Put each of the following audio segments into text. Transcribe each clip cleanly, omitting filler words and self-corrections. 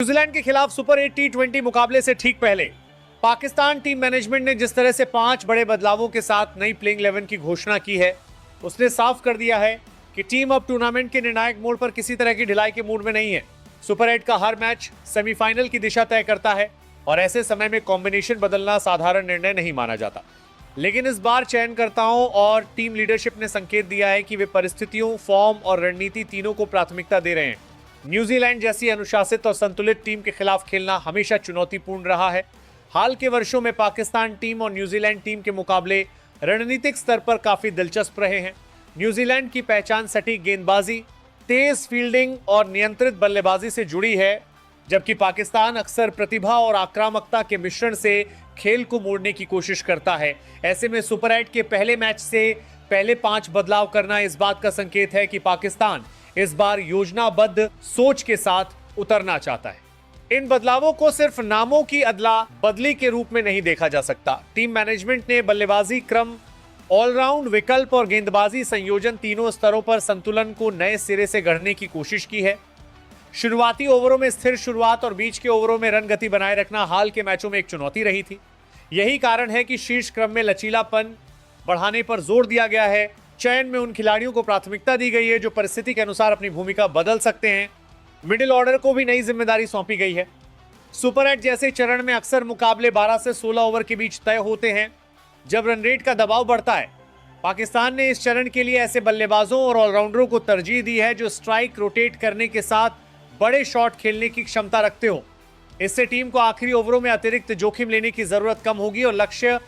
New Zealand के खिलाफ super 8 टी20 मुकाबले से ठीक पहले पाकिस्तान टीम मैनेजमेंट ने जिस तरह से 5 बड़े बदलावों के साथ नई प्लेइंग 11 की घोषणा की है, उसने साफ कर दिया है कि टीम अब टूर्नामेंट के निर्णायक मोड़ पर किसी तरह की ढिलाई के मूड में नहीं है। सुपर 8 का हर मैच सेमीफाइनल की दिशा तय करता है और ऐसे समय में कॉम्बिनेशन बदलना साधारण निर्णय नहीं माना जाता। लेकिन इस बार चयनकर्ताओं और टीम लीडरशिप ने संकेत दिया है कि वे परिस्थितियों, फॉर्म और रणनीति तीनों को प्राथमिकता दे रहे हैं। न्यूजीलैंड जैसी अनुशासित और संतुलित टीम के खिलाफ खेलना हमेशा चुनौतीपूर्ण रहा है। हाल के वर्षों में पाकिस्तान टीम और न्यूजीलैंड टीम के मुकाबले रणनीतिक स्तर पर काफी दिलचस्प रहे हैं। न्यूजीलैंड की पहचान सटीक गेंदबाजी, तेज फील्डिंग और नियंत्रित बल्लेबाजी से जुड़ी है, जबकि पाकिस्तान अक्सर प्रतिभा और आक्रामकता के मिश्रण से खेल को मोड़ने की कोशिश करता है। ऐसे में सुपर 8 के पहले मैच से पहले 5 बदलाव करना इस बात का संकेत है कि पाकिस्तान इस बार योजनाबद्ध सोच के साथ उतरना चाहता है। इन बदलावों को सिर्फ नामों की अदला बदली के रूप में नहीं देखा जा सकता। टीम मैनेजमेंट ने बल्लेबाजी क्रम, ऑलराउंड विकल्प और गेंदबाजी संयोजन तीनों स्तरों पर संतुलन को नए सिरे से गढ़ने की कोशिश की है। शुरुआती ओवरों में स्थिर शुरुआत और बीच के ओवरों में रन गति बनाए रखना हाल के मैचों में एक चुनौती रही थी। यही कारण है कि शीर्ष क्रम में लचीलापन बढ़ाने पर जोर दिया गया है। चयन में उन खिलाड़ियों को प्राथमिकता दी गई है जो परिस्थिति के अनुसार अपनी भूमिका बदल सकते हैं। मिडिल ऑर्डर को भी नई जिम्मेदारी सौंपी गई है। सुपर 8 जैसे चरण में अक्सर मुकाबले 12 से 16 ओवर के बीच तय होते हैं, जब रन रेट का दबाव बढ़ता है। पाकिस्तान ने इस चरण के लिए ऐसे बल्लेबाजों और ऑलराउंडरों को तरजीह दी है जो स्ट्राइक रोटेट करने के साथ बड़े शॉट खेलने की क्षमता रखते हो। इससे टीम को आखिरी ओवरों में अतिरिक्त जोखिम लेने की जरूरत कम होगी और लक्ष्य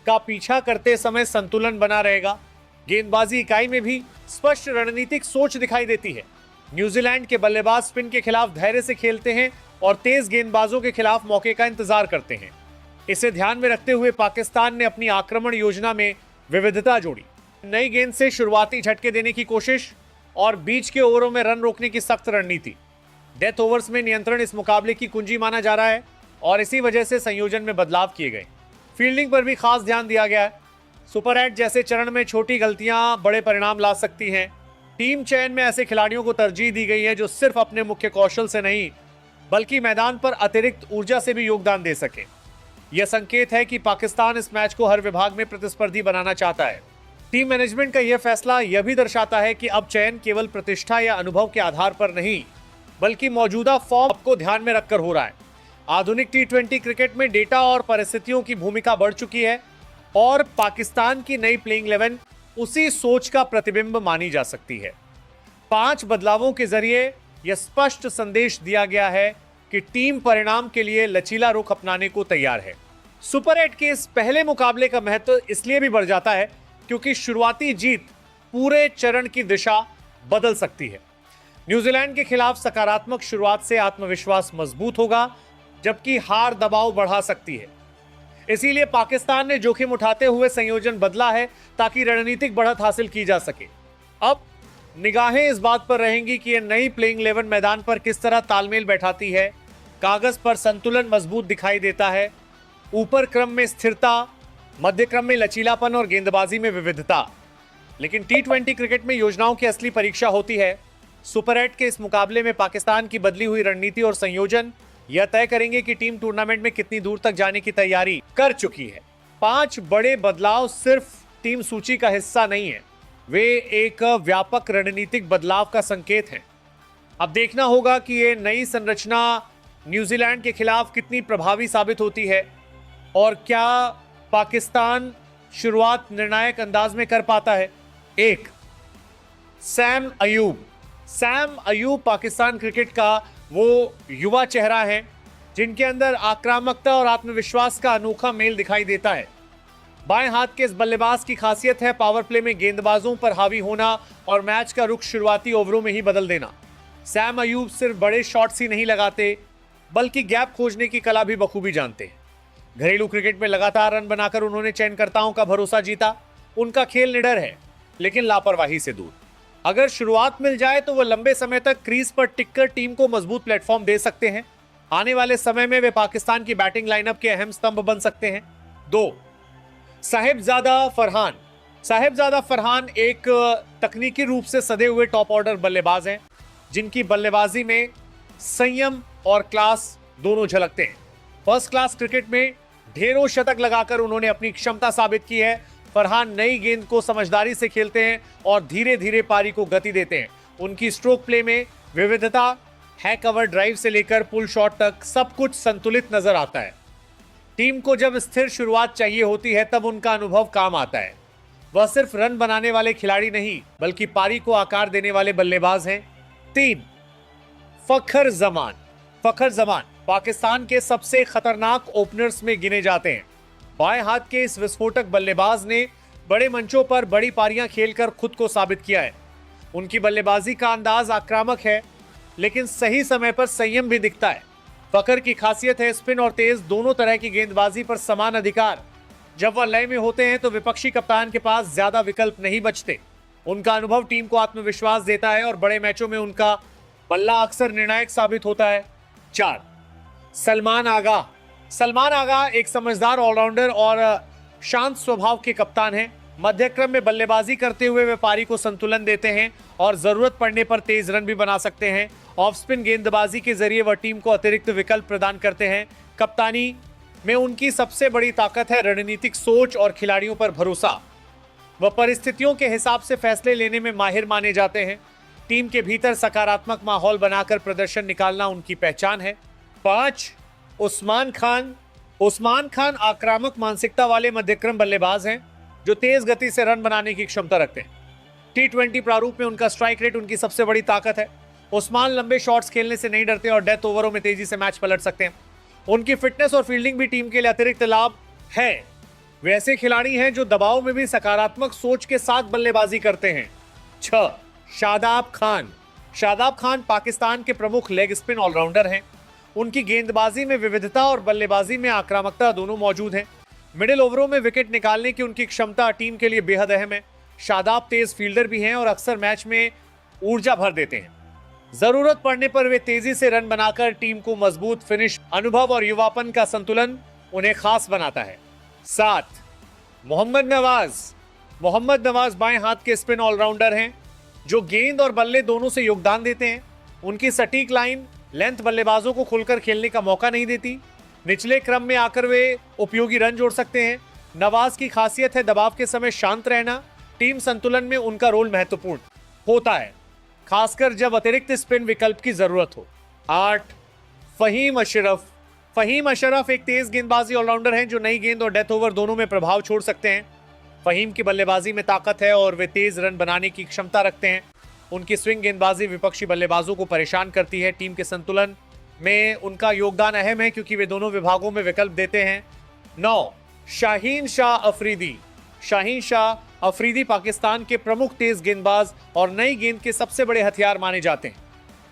का पीछा करते समय संतुलन बना रहेगा। गेंदबाजी इकाई में भी स्पष्ट रणनीतिक सोच दिखाई देती है। न्यूजीलैंड के बल्लेबाज स्पिन के खिलाफ धैर्य से खेलते हैं और तेज गेंदबाजों के खिलाफ मौके का इंतजार करते हैं। इसे ध्यान में रखते हुए पाकिस्तान ने अपनी आक्रमण योजना में विविधता जोड़ी। नई गेंद से शुरुआती झटके देने की कोशिश और बीच के ओवरों में रन रोकने की सख्त रणनीति। डेथ ओवर्स में नियंत्रण इस मुकाबले की कुंजी माना जा रहा है और इसी वजह से संयोजन में बदलाव किए गए। फील्डिंग पर भी खास ध्यान दिया गया है। सुपर 8 जैसे चरण में छोटी गलतियां बड़े परिणाम ला सकती हैं। टीम चयन में ऐसे खिलाड़ियों को तरजीह दी गई है जो सिर्फ अपने मुख्य कौशल से नहीं बल्कि मैदान पर अतिरिक्त ऊर्जा से भी योगदान दे सके। यह संकेत है कि पाकिस्तान इस मैच को हर विभाग में प्रतिस्पर्धी बनाना चाहता है। टीम मैनेजमेंट का यह फैसला यह भी दर्शाता है कि अब चयन केवल प्रतिष्ठा या अनुभव के आधार पर नहीं बल्कि मौजूदा फॉर्म को ध्यान में रखकर हो रहा है। आधुनिक टी20 क्रिकेट में डेटा और परिस्थितियों की भूमिका बढ़ चुकी है और पाकिस्तान की नई प्लेइंग 11 उसी सोच का प्रतिबिंब मानी जा सकती है। 5 बदलावों के जरिए यह स्पष्ट संदेश दिया गया है कि टीम परिणाम के लिए लचीला रुख अपनाने को तैयार है। सुपर 8 के इस पहले मुकाबले का महत्व इसलिए भी बढ़ जाता है क्योंकि शुरुआती जीत पूरे चरण की दिशा बदल सकती है। न्यूजीलैंड के खिलाफ सकारात्मक शुरुआत से आत्मविश्वास मजबूत होगा, जबकि हार दबाव बढ़ा सकती है। इसीलिए पाकिस्तान ने जोखिम उठाते हुए संयोजन बदला है ताकि रणनीतिक बढ़त हासिल की जा सके। अब निगाहें इस बात पर रहेंगी कि यह नई प्लेइंग 11 मैदान पर किस तरह तालमेल बैठाती है। कागज पर संतुलन मजबूत दिखाई देता है, ऊपर क्रम में स्थिरता, मध्य क्रम में लचीलापन और गेंदबाजी में विविधता। लेकिन टी20 क्रिकेट में योजनाओं की असली परीक्षा होती है। सुपर 8 के इस मुकाबले में पाकिस्तान की बदली हुई रणनीति और संयोजन यह तय करेंगे कि टीम टूर्नामेंट में कितनी दूर तक जाने की तैयारी कर चुकी है। 5 बड़े बदलाव सिर्फ टीम सूची का हिस्सा नहीं है, वे एक व्यापक रणनीतिक बदलाव का संकेत हैं। अब देखना होगा कि ये नई संरचना न्यूजीलैंड के खिलाफ कितनी प्रभावी साबित होती है और क्या पाकिस्तान शुरुआत निर्णायक अंदाज में कर पाता है। 1. सैम अयूब पाकिस्तान क्रिकेट का वो युवा चेहरा है जिनके अंदर आक्रामकता और आत्मविश्वास का अनोखा मेल दिखाई देता है। बाएं हाथ के इस बल्लेबाज की खासियत है पावर प्ले में गेंदबाजों पर हावी होना और मैच का रुख शुरुआती ओवरों में ही बदल देना। सैम अयूब सिर्फ बड़े शॉट्स ही नहीं लगाते बल्कि गैप खोजने की कला भी बखूबी जानते हैं। घरेलू क्रिकेट में लगातार रन बनाकर उन्होंने चयनकर्ताओं का भरोसा जीता। उनका खेल निडर है लेकिन लापरवाही से दूर। अगर शुरुआत मिल जाए तो वो लंबे समय तक क्रीज पर टिककर टीम को मजबूत प्लेटफॉर्म दे सकते हैं। आने वाले समय में वे पाकिस्तान की बैटिंग लाइनअप के अहम स्तंभ बन सकते हैं। 2. साहिबजादा फरहान एक तकनीकी रूप से सदे हुए टॉप ऑर्डर बल्लेबाज हैं जिनकी बल्लेबाजी में संयम, और क्लास दोनों झलकते हैं। फर्स्ट क्लास क्रिकेट में ढेरों शतक लगाकर उन्होंने अपनी क्षमता साबित की है। फरहान नई गेंद को समझदारी से खेलते हैं और धीरे धीरे पारी को गति देते हैं। उनकी स्ट्रोक प्ले में विविधता है, कवर ड्राइव से लेकर पुल शॉट तक सब कुछ संतुलित नजर आता है। टीम को जब स्थिर शुरुआत चाहिए होती है तब उनका अनुभव काम आता है। वह सिर्फ रन बनाने वाले खिलाड़ी नहीं बल्कि पारी को आकार देने वाले बल्लेबाज हैं। 3 फखर जमान। फखर जमान पाकिस्तान के सबसे खतरनाक ओपनर्स में गिने जाते हैं। बाएं हाथ के इस विस्फोटक बल्लेबाज ने बड़े मंचों पर बड़ी पारियां खेलकर खुद को साबित किया है। उनकी बल्लेबाजी का अंदाज आक्रामक है लेकिन सही समय पर संयम भी दिखता है। फखर की खासियत है स्पिन और तेज दोनों तरह की गेंदबाजी पर समान अधिकार। जब वह लय में होते हैं तो विपक्षी कप्तान के पास ज्यादा विकल्प नहीं बचते। उनका अनुभव टीम को आत्मविश्वास देता है और बड़े मैचों में उनका बल्ला अक्सर निर्णायक साबित होता है। 4 सलमान आगा। सलमान आगा एक समझदार ऑलराउंडर और शांत स्वभाव के कप्तान हैं। मध्य क्रम में बल्लेबाजी करते हुए वे पारी को संतुलन देते हैं और जरूरत पड़ने पर तेज रन भी बना सकते हैं। ऑफ स्पिन गेंदबाजी के जरिए वह टीम को अतिरिक्त विकल्प प्रदान करते हैं। कप्तानी में उनकी सबसे बड़ी ताकत है रणनीतिक सोच और खिलाड़ियों पर भरोसा। वह परिस्थितियों के हिसाब से फैसले लेने में माहिर माने जाते हैं। टीम के भीतर सकारात्मक माहौल बनाकर प्रदर्शन निकालना उनकी पहचान है। 5 उस्मान खान। उस्मान खान आक्रामक मानसिकता वाले मध्यक्रम बल्लेबाज हैं जो तेज गति से रन बनाने की क्षमता रखते हैं। T20 प्रारूप में उनका स्ट्राइक रेट उनकी सबसे बड़ी ताकत है। उस्मान लंबे शॉट्स खेलने से नहीं डरते और डेथ ओवरों में तेजी से मैच पलट सकते हैं। उनकी फिटनेस और फील्डिंग भी टीम के लिए अतिरिक्त लाभ है। वे ऐसे खिलाड़ी हैं जो दबाव में भी सकारात्मक सोच के साथ बल्लेबाजी करते हैं। 6 शादाब खान। शादाब खान पाकिस्तान के प्रमुख लेग स्पिन ऑलराउंडर हैं। उनकी गेंदबाजी में विविधता और बल्लेबाजी में आक्रामकता दोनों मौजूद हैं। मिडिल ओवरों में विकेट निकालने की उनकी क्षमता टीम के लिए बेहद अहम है। शादाब तेज फील्डर भी हैं और अक्सर मैच में ऊर्जा भर देते हैं। जरूरत पड़ने पर वे तेजी से रन बनाकर टीम को मजबूत फिनिश। अनुभव और युवापन का संतुलन उन्हें खास बनाता है। 7 मोहम्मद नवाज। मोहम्मद नवाज बाएं हाथ के स्पिन ऑलराउंडर हैं जो गेंद और बल्ले दोनों से योगदान देते हैं। उनकी सटीक लाइन लेंथ बल्लेबाजों को खुलकर खेलने का मौका नहीं देती। निचले क्रम में आकर वे उपयोगी रन जोड़ सकते हैं। नवाज की खासियत है दबाव के समय शांत रहना। टीम संतुलन में उनका रोल महत्वपूर्ण होता है, खासकर जब अतिरिक्त स्पिन विकल्प की जरूरत हो। 8 फहीम अशरफ। फहीम अशरफ एक तेज गेंदबाजी ऑलराउंडर हैं जो नई गेंद और डेथ ओवर दोनों में प्रभाव छोड़ सकते हैं। फहीम की बल्लेबाजी में ताकत है और वे तेज रन बनाने की क्षमता रखते हैं। उनकी स्विंग गेंदबाजी विपक्षी बल्लेबाजों को परेशान करती है। टीम के संतुलन में उनका योगदान अहम है क्योंकि वे दोनों विभागों में विकल्प देते हैं। 9 शाहीन शाह अफरीदी। शाहीन शाह अफरीदी पाकिस्तान के प्रमुख तेज गेंदबाज और नई गेंद के सबसे बड़े हथियार माने जाते हैं।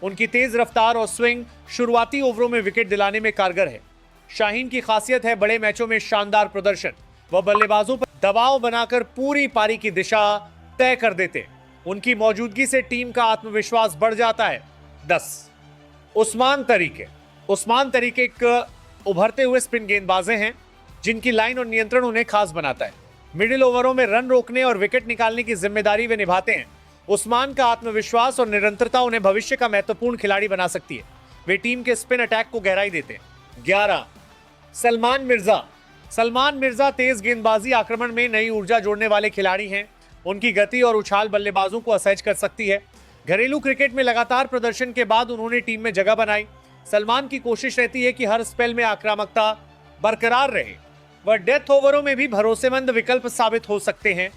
उनकी तेज रफ्तार और स्विंग शुरुआती ओवरों में विकेट दिलाने में कारगर है। शाहीन की खासियत है बड़े मैचों में शानदार प्रदर्शन। वह बल्लेबाजों पर दबाव बनाकर पूरी पारी की दिशा तय कर देते। उनकी मौजूदगी से टीम का आत्मविश्वास बढ़ जाता है। 10 उस्मान तरीके। उस्मान तरीके एक उभरते हुए स्पिन गेंदबाज हैं जिनकी लाइन और नियंत्रण उन्हें खास बनाता है। मिडिल ओवरों में रन रोकने और विकेट निकालने की जिम्मेदारी वे निभाते हैं। उस्मान का आत्मविश्वास और निरंतरता उन्हें भविष्य का महत्वपूर्ण खिलाड़ी बना सकती है। वे टीम के स्पिन अटैक को गहराई देते हैं। 11 सलमान मिर्जा। सलमान मिर्जा तेज गेंदबाजी आक्रमण में नई ऊर्जा जोड़ने वाले खिलाड़ी हैं। उनकी गति और उछाल बल्लेबाजों को असहज कर सकती है। घरेलू क्रिकेट में लगातार प्रदर्शन के बाद उन्होंने टीम में जगह बनाई। सलमान की कोशिश रहती है कि हर स्पेल में आक्रामकता बरकरार रहे। वह डेथ ओवरों में भी भरोसेमंद विकल्प साबित हो सकते हैं।